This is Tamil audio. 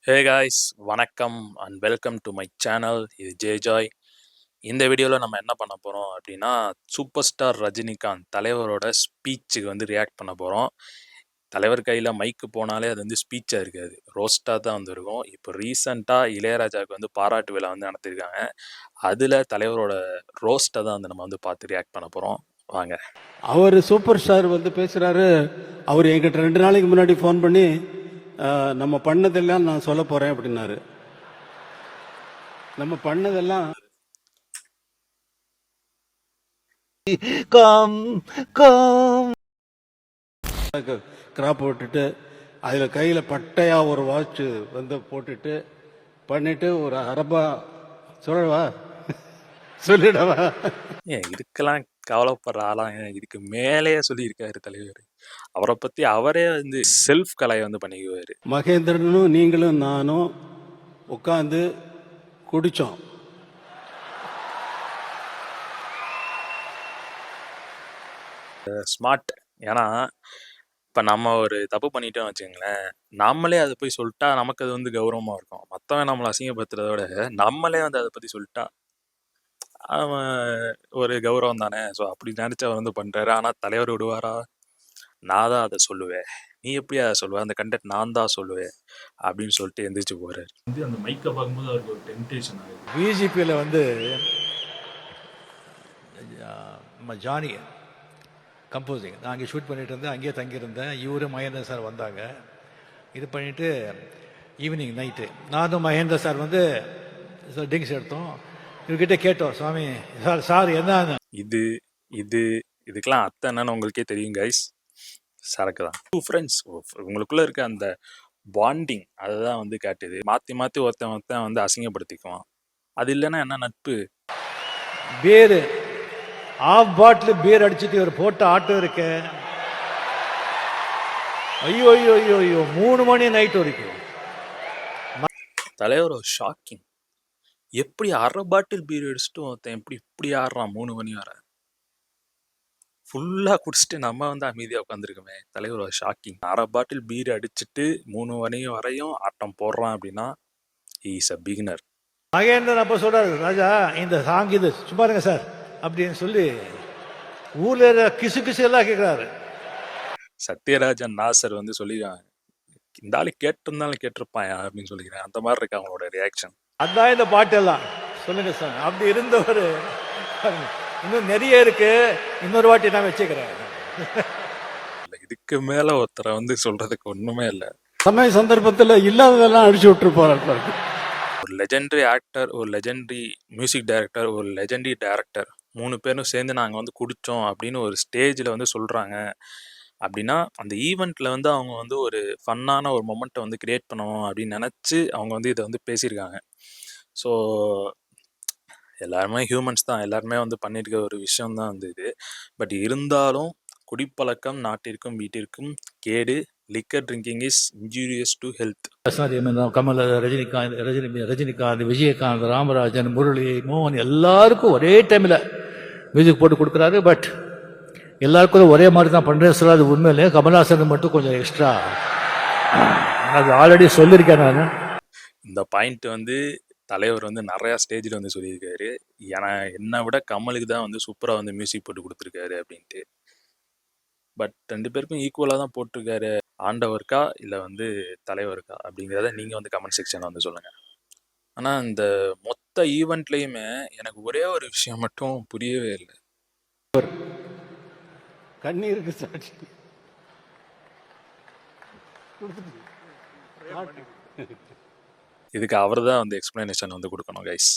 ஹே காய்ஸ், வணக்கம் and welcome to my channel. இது ஜெய்ஜாய். இந்த வீடியோவில் நம்ம என்ன பண்ண போகிறோம் அப்படின்னா, சூப்பர் ஸ்டார் ரஜினிகாந்த் தலைவரோட ஸ்பீச்சுக்கு வந்து ரியாக்ட் பண்ண போகிறோம். தலைவர் கையில் மைக்கு போனாலே அது வந்து ஸ்பீச்சாக இருக்காது, ரோஸ்ட்டாக தான் வந்துருக்கும். இப்போ ரீசண்டாக இளையராஜாவுக்கு வந்து பாராட்டு விழா வந்து நடத்திருக்காங்க. அதில் தலைவரோட ரோஸ்ட்டை தான் வந்து நம்ம வந்து பார்த்து ரியாக்ட் பண்ண போகிறோம். வாங்க. அவர் சூப்பர் ஸ்டார் வந்து பேசுகிறாரு. அவர் என்கிட்ட 2 நாளைக்கு முன்னாடி ஃபோன் பண்ணி நம்ம பண்ணதெல்லாம் நான் சொல்ல போகிறேன் அப்படின்னாரு. நம்ம பண்ணதெல்லாம் கிராப் போட்டுட்டு அதில் கையில் பட்டையாக ஒரு வாட்ச் வந்து போட்டுட்டு பண்ணிட்டு ஒரு அரபா சொல்லவா சொல்லிடவா? இதுக்கெல்லாம் கவலைப்படுற ஆளாங்க. இதுக்கு மேலேயே சொல்லியிருக்காரு தலைவர். அவரை பற்றி அவரே வந்து செல்ஃப் கலையை வந்து பண்ணிக்குவார். மகேந்திரனும் நீங்களும் நானும் உட்காந்து குடித்தோம். ஸ்மார்ட். ஏன்னா இப்போ நம்ம ஒரு தப்பு பண்ணிட்டோம் வச்சுங்களேன், நம்மளே அதை போய் சொல்லிட்டா நமக்கு அது வந்து கௌரவமாக இருக்கும். மற்றவன் நம்மளை அசிங்கப்படுத்துறத விட நம்மளே வந்து அதை பற்றி சொல்லிட்டா அவன் ஒரு கௌரவம் தானே. ஸோ அப்படி நினச்சி அவர் வந்து பண்ணுறாரு. ஆனால் தலைவர் விடுவாரா? நான் தான் அதை சொல்லுவேன், நீ எப்படி அதை சொல்லுவேன், அந்த கண்டென்ட் நான் தான் சொல்லுவேன் அப்படின்னு சொல்லிட்டு எந்திரிச்சு போகிறாரு. வந்து அந்த மைக்கை பார்க்கும்போது அவருக்கு ஒரு டெம்டேஷன் ஆகுது. பிஜேபியில் வந்து நம்ம ஜானி கம்போசிங் நான் அங்கே ஷூட் பண்ணிட்டு இருந்தேன், அங்கேயே தங்கியிருந்தேன். இவரு மகேந்திர சார் வந்தாங்க. இது பண்ணிவிட்டு ஈவினிங் நைட்டு நானும் மகேந்திர சார் வந்து ட்ரிங்க்ஸ் எடுத்தோம். இவர்கிட்ட கேட்டோம், சுவாமி சார் என்ன இதுக்கெல்லாம் அர்த்தம் என்னன்னு உங்களுக்கே தெரியும் கைஸ். சரக்கு தான். 2 ஃப்ரெண்ட்ஸ் உங்களுக்குள்ள இருக்க அந்த பாண்டிங் அதை தான் வந்து காட்டுது. மாற்றி மாற்றி ஒருத்தன் வந்து அசிங்கப்படுத்திக்குவான். அது இல்லைன்னா என்ன நட்பு? பேரு ஆஃப் பாட்டில் பேர் அடிச்சுட்டு ஒரு போட்ட ஆட்டோ இருக்க. ஐயோ ஐயோ ஐயோ ஐயோ 3 மணி நைட் வரைக்கும். தலைவர் ஷாக்கிங். எப்படி அரை பாட்டில் பீர் அடிச்சுட்டு ஒருத்தன் இப்படி ஆடுறான் 3 மணி வரை? ஃபுல்லாக குடிச்சிட்டு நம்ம வந்து அமைதியாக உட்காந்துருக்கோமே. தலைவர் ஷாக்கிங். அரை பாட்டில் பீர் அடிச்சுட்டு 3 மணி வரையும் ஆட்டம் போடுறான் அப்படின்னா இஸ் அ பிகினர். மகேந்திரன் அப்போ சொல்றாரு, ராஜா இந்த சாங் இது சும்மா இருங்க சார் அப்படின்னு சொல்லி ஊர்ல கிசு கிசு எல்லாம் கேட்கிறாரு. சத்யராஜன் நாசர் வந்து சொல்லிடுவாங்க, இந்த ஆளு கேட்டிருந்தாலும் கேட்டிருப்பான் அப்படின்னு சொல்லிக்கிறேன். அந்த மாதிரி இருக்கு அவங்களோட ரியாக்ஷன். அதான் இந்த பாட்டு எல்லாம் சொல்லுங்க சார். அப்படி இருந்தவர் இன்னும் நிறைய இருக்கு, இன்னொரு வாட்டி நான் வச்சுக்கிறேன். இதுக்கு மேல ஒருத்தரை வந்து சொல்றதுக்கு ஒண்ணுமே இல்லை. சமய சந்தர்ப்பத்தில் இல்லாததெல்லாம் அடிச்சு விட்டுருப்பாரு. ஒரு லெஜெண்டரி ஆக்டர், ஒரு லெஜெண்டரி மியூசிக் டைரக்டர், ஒரு லெஜெண்டரி டைரக்டர் 3 பேரும் சேர்ந்து நாங்கள் வந்து குடித்தோம் அப்படின்னு ஒரு ஸ்டேஜில் வந்து சொல்கிறாங்க அப்படின்னா, அந்த ஈவெண்ட்டில் வந்து அவங்க வந்து ஒரு ஃபன்னான ஒரு மொமெண்ட்டை வந்து கிரியேட் பண்ணணும் அப்படின்னு நினச்சி அவங்க வந்து இதை வந்து பேசியிருக்காங்க. ஸோ எல்லாருமே ஹியூமன்ஸ் தான், எல்லாருமே வந்து பண்ணியிருக்க ஒரு விஷயம் தான் வந்து இது. பட் இருந்தாலும் குடிப்பழக்கம் நாட்டிற்கும் வீட்டிற்கும் கேடு. Liquor drinking is injurious to health. Sorry, Kamal, Rajinikanth, Vijayakanth, Ramarajan, Murali, மோகன் எல்லாருக்கும் ஒரே டைமில் மியூசிக் போட்டு கொடுக்குறாரு. பட் எல்லாருக்கும் ஒரே மாதிரி தான் பண்ணுறேன் சொல்லாது உண்மையிலே. கமல்ஹாசனுக்கு மட்டும் கொஞ்சம் எக்ஸ்ட்ரா, அது ஆல்ரெடி சொல்லியிருக்கேன் நான். இந்த பாயிண்ட் வந்து தலைவர் வந்து நிறையா ஸ்டேஜில் வந்து சொல்லியிருக்காரு. ஏன்னா என்னை விட கமலுக்கு தான் வந்து சூப்பராக வந்து மியூசிக் போட்டு கொடுத்துருக்காரு அப்படின்ட்டு. பட் 2 பேருக்கும் ஈக்குவலாக தான் போட்டிருக்காரு. ஆண்டவருக்கா இல்லை வந்து தலைவருக்கா அப்படிங்கிறத நீங்கள் வந்து கமெண்ட் செக்ஷனில் வந்து சொல்லுங்கள். ஆனால் இந்த மொத்த ஈவெண்ட்லேயுமே எனக்கு ஒரே ஒரு விஷயம் மட்டும் புரியவே இல்லை. கண்ணீருக்கு சாட்சி இதுக்கு அவர் தான் வந்து எக்ஸ்பிளனேஷன் வந்து கொடுக்கணும் கைஸ்.